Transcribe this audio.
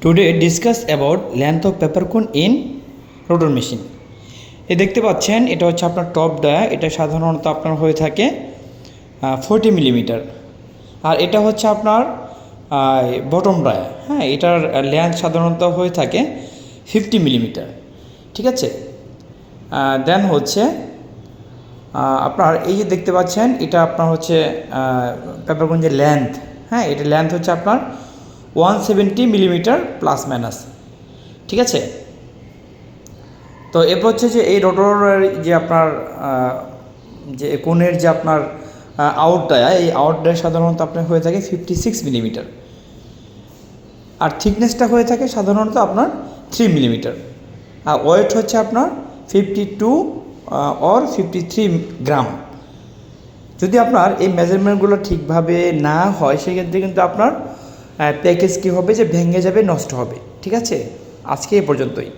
Today discuss about length of peppercorn in rotor machine. এই দেখতে পাচ্ছেন এটা হচ্ছে আপনার টপ ডায়া, এটা সাধারণত আপনার হয়ে থাকে 40 মিলিমিটার, আর এটা হচ্ছে আপনার বটম ডায়া। হ্যাঁ, এটার লেন্থ সাধারণত হয়ে থাকে 50 মিলিমিটার। ঠিক আছে, দেন হচ্ছে আপনার এই যে দেখতে পাচ্ছেন এটা আপনার হচ্ছে পেপারকোন যে লেন্থ, হ্যাঁ এটা লেন্থ হচ্ছে আপনার 170 মিলিমিটার প্লাস মাইনাস। ঠিক আছে, তো এরপর হচ্ছে যে এই রোটরের যে আপনার যে কোণের যে আপনার আউট ডায়া, এই আউট ডায়া সাধারণত আপনার হয়ে থাকে 56 মিলিমিটার, আর থিকনেসটা হয়ে থাকে সাধারণত আপনার 3 মিলিমিটার, আর ওয়েট হচ্ছে আপনার 52 অর 53 গ্রাম। যদি আপনার এই মেজারমেন্টগুলো ঠিকভাবে না হয় সেক্ষেত্রে কিন্তু আপনার প্যাকেজ কী হবে যে ভেঙে যাবে, নষ্ট হবে। ঠিক আছে, আজকে এই পর্যন্তই।